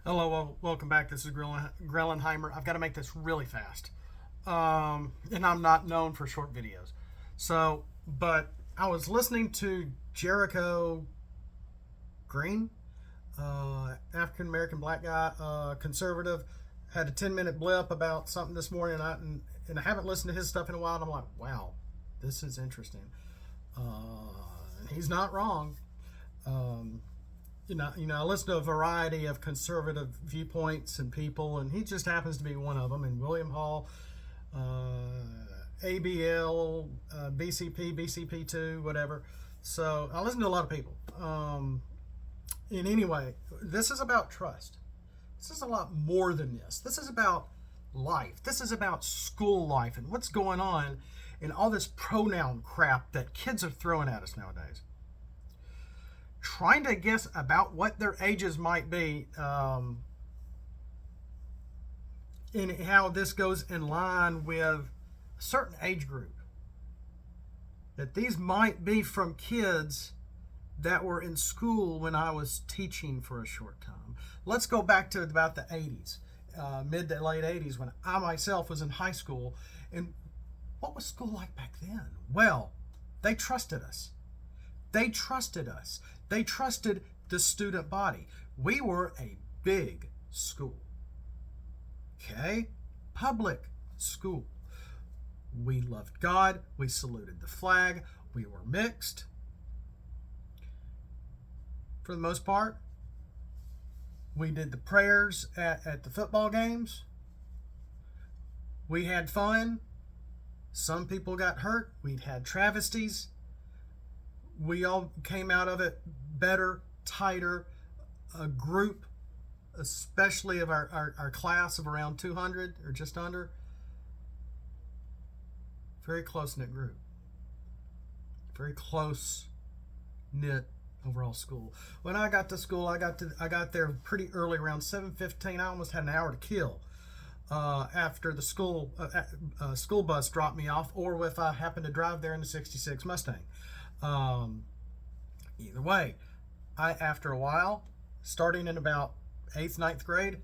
Hello, welcome back. This is Grellenheimer. I've got to make this really fast. And I'm not known for short videos. But I was listening to Jericho Green, African American black guy, conservative, had a 10-minute blip about something this morning, and I haven't listened to his stuff in a while, and I'm like, wow, this is interesting. And he's not wrong. Um, I listen to a variety of conservative viewpoints and people, and he just happens to be one of them. And William Hall, ABL, BCP2, whatever. So I listen to a lot of people. And anyway, this is about trust. This is a lot more than this. This is about life. This is about school life and what's going on and all this pronoun crap that kids are throwing at us nowadays. Trying to guess about what their ages might be, and how this goes in line with a certain age group. That these might be from kids that were in school when I was teaching for a short time. Let's go back to about the 80s, mid to late 80s, when I myself was in high school. And what was school like back then? Well, they trusted us. They trusted us. They trusted the student body. We were a big school. Okay? Public school. We loved God. We saluted the flag. We were mixed. For the most part, we did the prayers at the football games. We had fun. Some people got hurt. We'd had travesties. We all came out of it better, tighter, a group, especially of our class of around 200 or just under. Very close-knit group. Very close-knit overall school. When I got to school, I got there pretty early, around 7:15. I almost had an hour to kill after the school bus dropped me off, or if I happened to drive there in the '66 Mustang. Either way, after a while, starting in about 8th, 9th grade,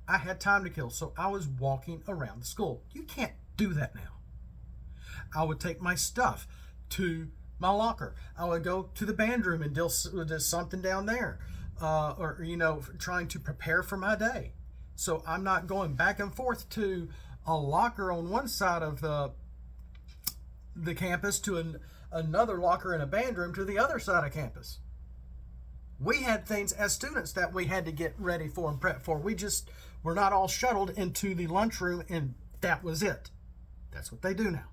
I had time to kill, so I was walking around the school. You can't do that now. I would take my stuff to my locker. I would go to the band room and do something down there, or trying to prepare for my day. So I'm not going back and forth to a locker on one side of the campus to another locker in a band room to the other side of campus. We had things as students that we had to get ready for and prep for. We just were not all shuttled into the lunchroom, and that was it. That's what they do now.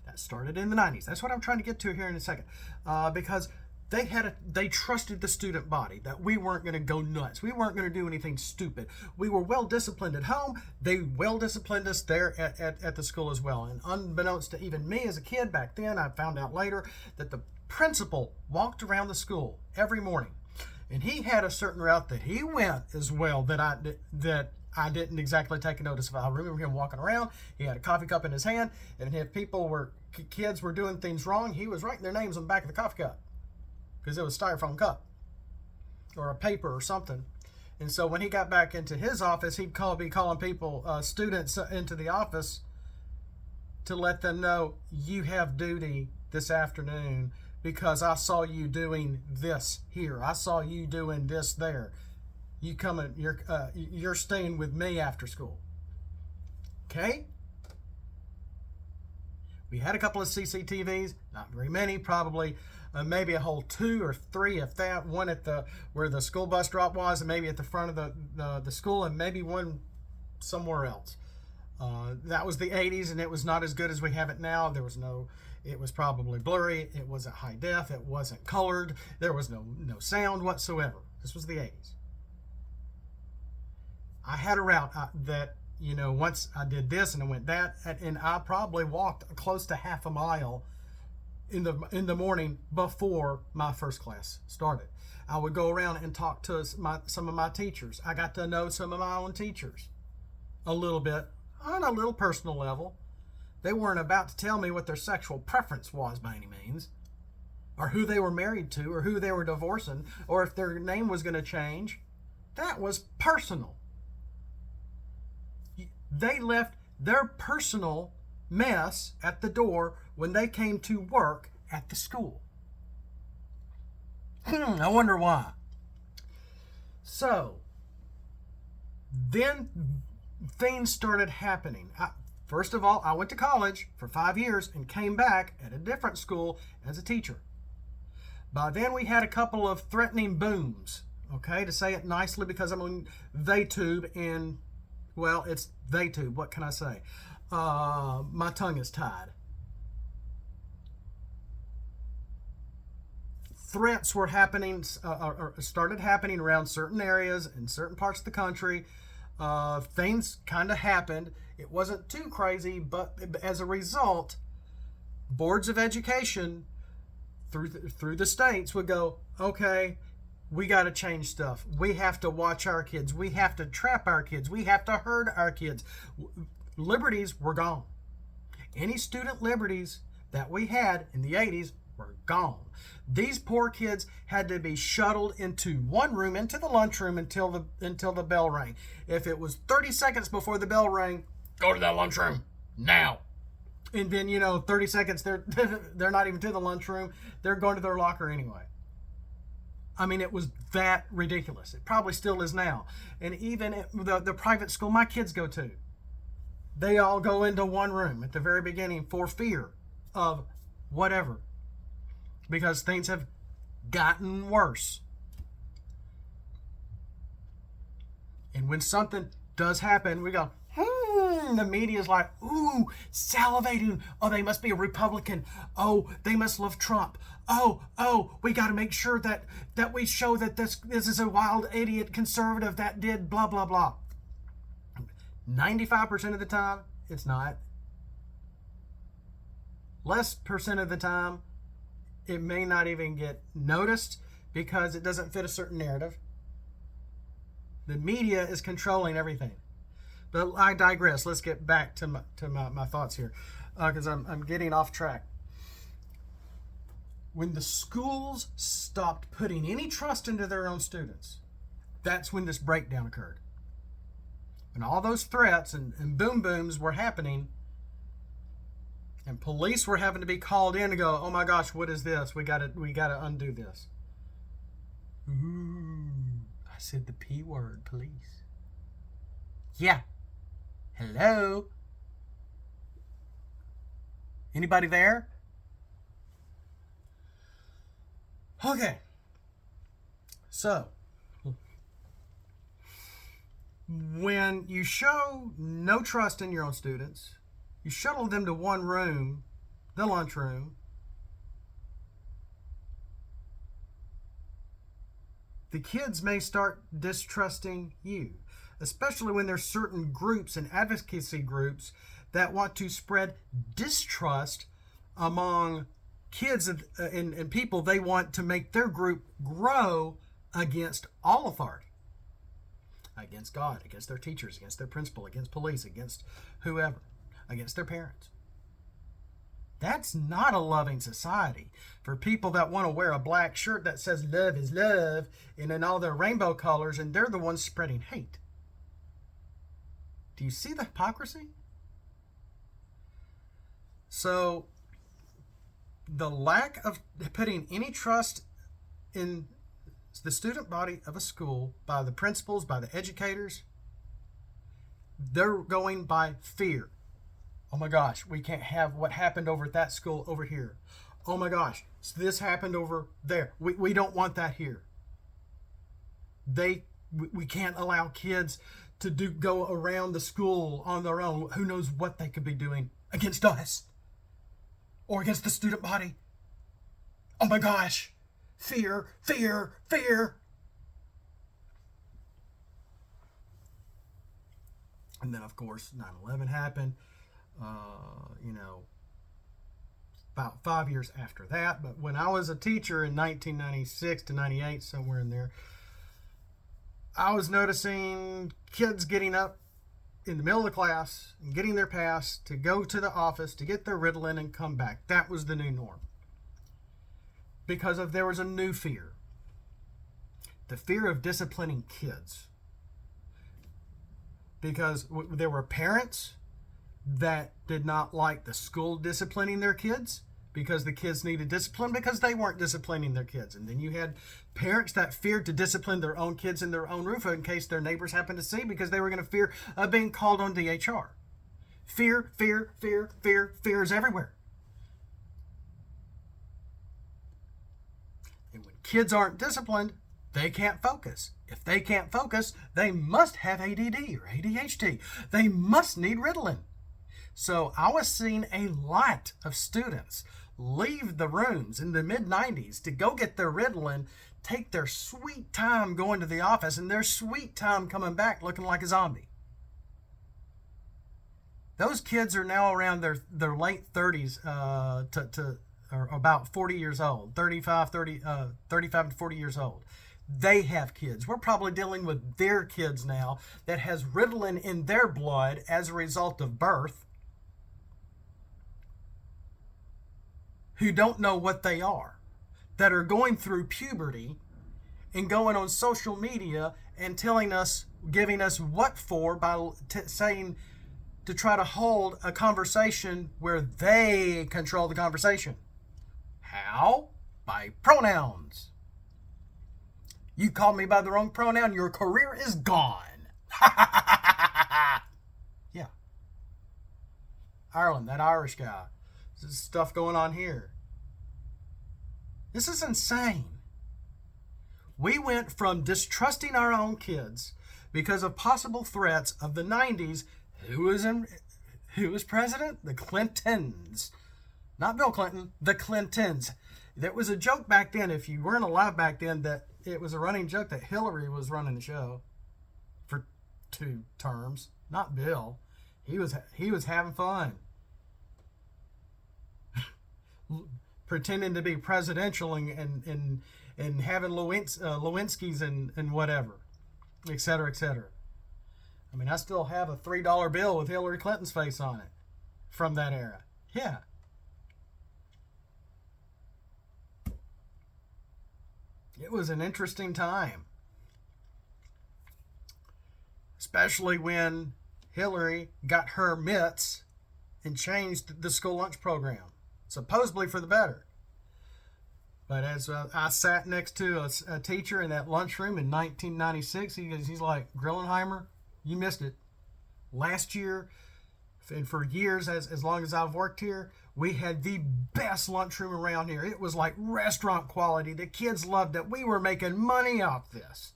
That started in the 90s. That's what I'm trying to get to here in a second. Because they trusted the student body, that we weren't going to go nuts. We weren't going to do anything stupid. We were well disciplined at home. They well disciplined us there at the school as well. And unbeknownst to even me as a kid back then, I found out later that the principal walked around the school every morning, and he had a certain route that he went as well that I didn't exactly take a notice of. I remember him walking around. He had a coffee cup in his hand, and if kids were doing things wrong, he was writing their names on the back of the coffee cup, because it was a styrofoam cup or a paper or something. And so when he got back into his office, he'd be calling people, students, into the office to let them know, you have duty this afternoon because I saw you doing this here. I saw you doing this there. You're staying with me after school. Okay? We had a couple of CCTVs, not very many, probably maybe a whole 2 or 3, if that. One at where the school bus drop was, and maybe at the front of the school, and maybe one somewhere else. That was the 80s, and it was not as good as we have it now. It was probably blurry. It wasn't high def. It wasn't colored. There was no sound whatsoever. This was the 80s. I had a route that, once I did this and I went that, and I probably walked close to half a mile in the morning before my first class started. I would go around and talk to some of my teachers. I got to know some of my own teachers a little bit on a little personal level. They weren't about to tell me what their sexual preference was by any means, or who they were married to, or who they were divorcing, or if their name was going to change. That was personal. They left their personal mess at the door when they came to work at the school. I wonder why. So, then things started happening. First of all, I went to college for 5 years and came back at a different school as a teacher. By then, we had a couple of threatening booms, okay, to say it nicely, because I'm on TheTube, and, well, it's TheTube. What can I say? My tongue is tied. Threats were happening, or started happening around certain areas in certain parts of the country. Things kind of happened. It wasn't too crazy, but as a result, boards of education through the states would go, okay, we got to change stuff. We have to watch our kids. We have to trap our kids. We have to herd our kids. Liberties were gone. Any student liberties that we had in the 80s were gone. These poor kids had to be shuttled into one room, into the lunchroom, until the bell rang. If it was 30 seconds before the bell rang, go to that lunchroom now. And then, 30 seconds, they're not even to the lunchroom. They're going to their locker anyway. I mean, it was that ridiculous. It probably still is now. And even at the private school my kids go to, they all go into one room at the very beginning for fear of whatever. Because things have gotten worse. And when something does happen, we go, the media's like, ooh, salivating. Oh, they must be a Republican. Oh, they must love Trump. Oh, we got to make sure that we show that this is a wild idiot conservative that did blah, blah, blah. 95% of the time, it's not. Less percent of the time, it may not even get noticed because it doesn't fit a certain narrative. The media is controlling everything. But I digress. Let's get back to my thoughts here, because I'm getting off track. When the schools stopped putting any trust into their own students, that's when this breakdown occurred. When all those threats and boom booms were happening, and police were having to be called in to go, oh my gosh, what is this? We gotta undo this. Ooh, I said the P word, police. Yeah. Hello? Anybody there? Okay. So, when you show no trust in your own students, you shuttle them to one room, the lunchroom, the kids may start distrusting you, especially when there's certain groups and advocacy groups that want to spread distrust among kids and people. They want to make their group grow against all authority, against God, against their teachers, against their principal, against police, against whoever, against their parents. That's not a loving society for people that want to wear a black shirt that says love is love and in all their rainbow colors, and they're the ones spreading hate. Do you see the hypocrisy? So, the lack of putting any trust in the student body of a school by the principals, by the educators, they're going by fear. Oh my gosh, we can't have what happened over at that school over here. Oh my gosh, so this happened over there. We don't want that here. We can't allow kids to go around the school on their own. Who knows what they could be doing against us or against the student body. Oh my gosh, fear, fear, fear. And then, of course, 9/11 happened. About 5 years after that. But when I was a teacher in 1996 to 98, somewhere in there, I was noticing kids getting up in the middle of the class and getting their pass to go to the office to get their Ritalin and come back. That was the new norm. Because there was a new fear. The fear of disciplining kids. because there were parents that did not like the school disciplining their kids because the kids needed discipline because they weren't disciplining their kids. And then you had parents that feared to discipline their own kids in their own roof in case their neighbors happened to see, because they were going to fear of being called on DHR. Fear, fear, fear, fear, fear is everywhere. And when kids aren't disciplined, they can't focus. If they can't focus, they must have ADD or ADHD. They must need Ritalin. So I was seeing a lot of students leave the rooms in the mid-90s to go get their Ritalin, take their sweet time going to the office, and their sweet time coming back looking like a zombie. Those kids are now around their late 30s or about 40 years old, 35 to 40 years old. They have kids. We're probably dealing with their kids now that has Ritalin in their blood as a result of birth, who don't know what they are, that are going through puberty and going on social media and telling us, giving us what for by saying to try to hold a conversation where they control the conversation. How? By pronouns. You called me by the wrong pronoun, your career is gone. Yeah. Ireland, that Irish guy. There's stuff going on here. This is insane. We went from distrusting our own kids because of possible threats of the 90s. Who was president? The Clintons. Not Bill Clinton, the Clintons. There was a joke back then, if you weren't alive back then, that it was a running joke that Hillary was running the show for 2 terms, not Bill. He was having fun. Pretending to be presidential and having Lewinsky's and whatever, et cetera, et cetera. I mean, I still have a $3 bill with Hillary Clinton's face on it from that era. Yeah. It was an interesting time. Especially when Hillary got her mitts and changed the school lunch program. Supposedly for the better. But as I sat next to a teacher in that lunchroom in 1996, he's like, Grillenheimer, you missed it. Last year, and for years, as long as I've worked here, we had the best lunchroom around here. It was like restaurant quality. The kids loved it. We were making money off this.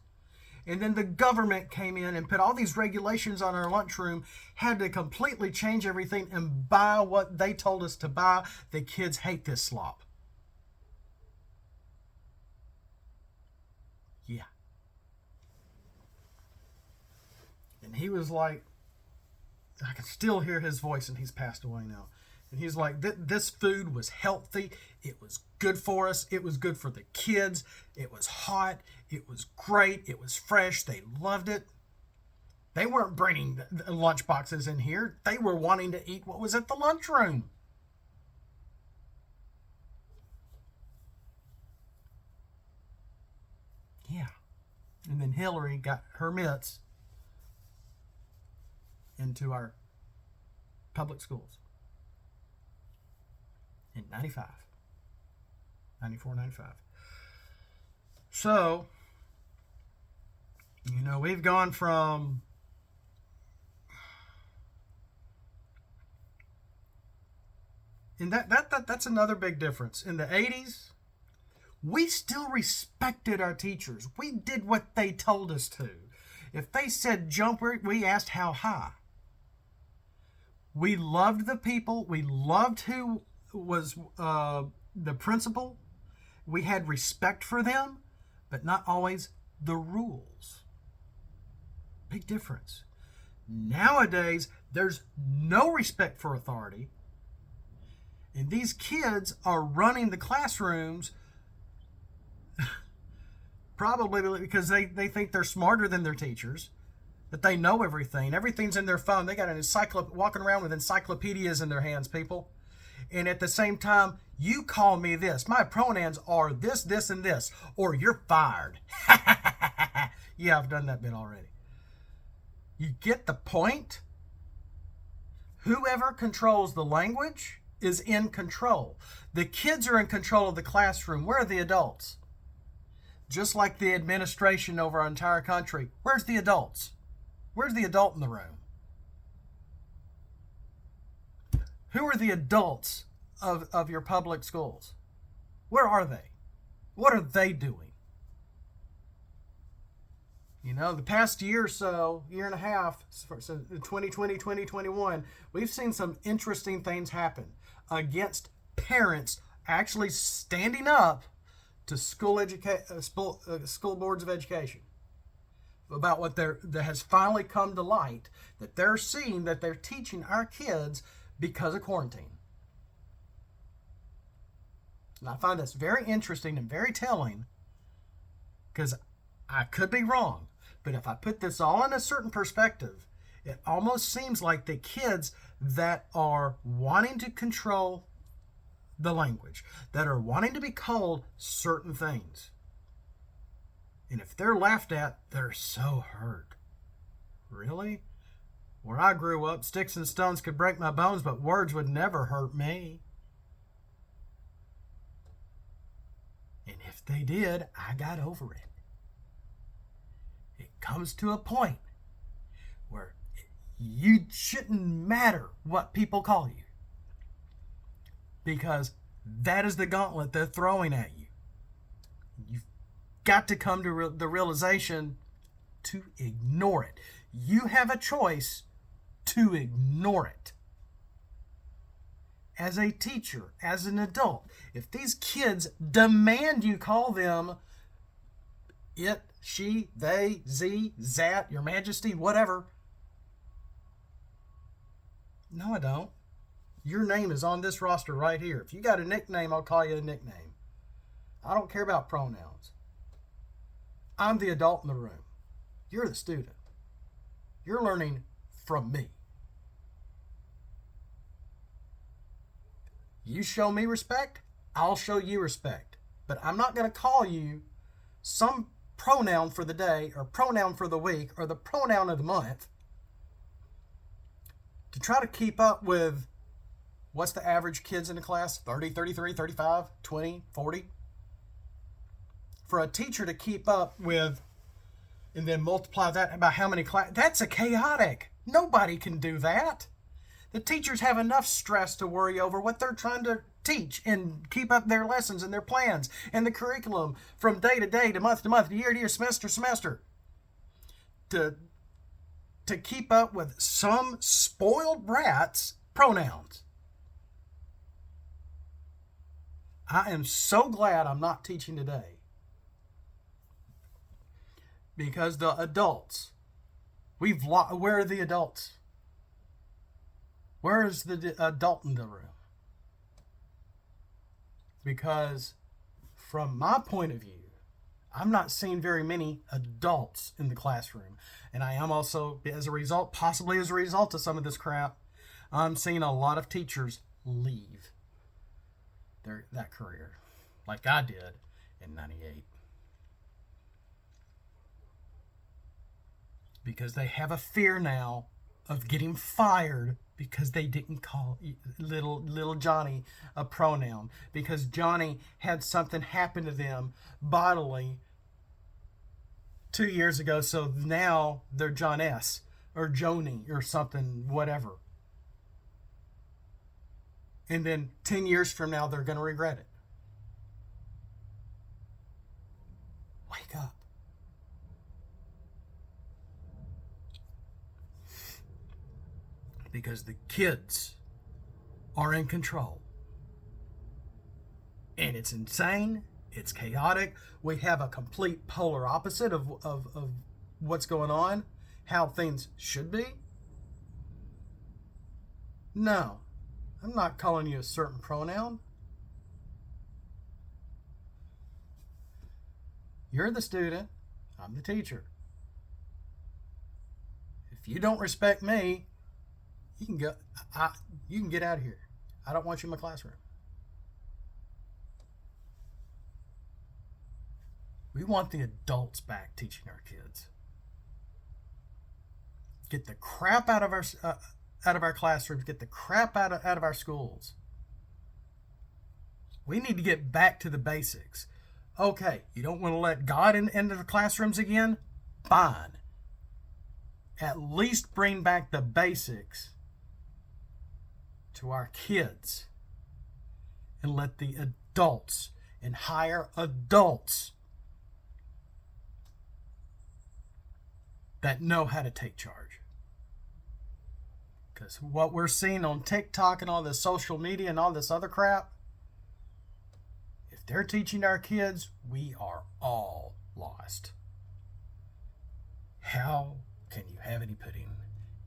And then the government came in and put all these regulations on our lunchroom, had to completely change everything and buy what they told us to buy. The kids hate this slop. Yeah. And he was like, I can still hear his voice, and he's passed away now. And he's like, this food was healthy. It was good for us. It was good for the kids. It was hot. It was great. It was fresh. They loved it. They weren't bringing the lunch boxes in here. They were wanting to eat what was at the lunchroom. Yeah. And then Hillary got her mitts into our public schools in 95. 94, 95. So, we've gone from and that's another big difference. In the 80s, we still respected our teachers. We did what they told us to. If they said jump, we asked how high. We loved the people. We loved who was the principal. We had respect for them, but not always the rules. Big difference. Nowadays, there's no respect for authority. And these kids are running the classrooms probably because they think they're smarter than their teachers, that they know everything. Everything's in their phone. They got an walking around with encyclopedias in their hands, people. And at the same time, you call me this. My pronouns are this, this, and this. Or you're fired. Yeah, I've done that bit already. You get the point? Whoever controls the language is in control. The kids are in control of the classroom. Where are the adults? Just like the administration over our entire country. Where's the adults? Where's the adult in the room? Who are the adults of your public schools? Where are they? What are they doing? You know, the past year or so, year and a half, so 2020, 2021, we've seen some interesting things happen against parents actually standing up to school boards of education about what that has finally come to light, that they're seeing that they're teaching our kids because of quarantine. And I find this very interesting and very telling, because I could be wrong, but if I put this all in a certain perspective, it almost seems like the kids that are wanting to control the language, that are wanting to be called certain things, and if they're laughed at, they're so hurt. Really? Where I grew up, sticks and stones could break my bones, but words would never hurt me. And if they did, I got over it. It comes to a point where you shouldn't matter what people call you, because that is the gauntlet they're throwing at you. You've got to come to the realization to ignore it. You have a choice to ignore it. As a teacher, as an adult, if these kids demand you call them it, she, they, ze, zat, your majesty, whatever. No, I don't. Your name is on this roster right here. If you got a nickname, I'll call you a nickname. I don't care about pronouns. I'm the adult in the room. You're the student. You're learning from me. You show me respect, I'll show you respect. But I'm not going to call you some pronoun for the day or pronoun for the week or the pronoun of the month to try to keep up with what's the average kids in the class? 30, 33, 35, 20, 40? For a teacher to keep up with and then multiply that by how many classes, that's a chaotic. Nobody can do that. The teachers have enough stress to worry over what they're trying to teach and keep up their lessons and their plans and the curriculum from day to day, to month, year to year, semester to semester. To keep up with some spoiled brats' pronouns. I am so glad I'm not teaching today. Because the adults, where are the adults? Where is the adult in the room? Because from my point of view, I'm not seeing very many adults in the classroom. And I am also, possibly as a result of some of this crap, I'm seeing a lot of teachers leave that career, like I did in '98. Because they have a fear now of getting fired because they didn't call little Johnny a pronoun, because Johnny had something happen to them bodily 2 years ago, so now they're John S. or Joni or something, whatever. And then 10 years from now, they're going to regret it. Wake up. Because the kids are in control. And it's insane. It's chaotic. We have a complete polar opposite of what's going on, how things should be. No, I'm not calling you a certain pronoun. You're the student. I'm the teacher. If you don't respect me, you can go. You can get out of here. I don't want you in my classroom. We want the adults back teaching our kids. get the crap out of our classrooms, get the crap out of our schools. We need to get back to the basics. Okay, you don't want to let God into the classrooms again? Fine. At least bring back the basics to our kids and let the adults and hire adults that know how to take charge. Because what we're seeing on TikTok and all this social media and all this other crap, if they're teaching our kids, we are all lost. How can you have any pudding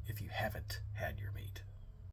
if you haven't had your meat?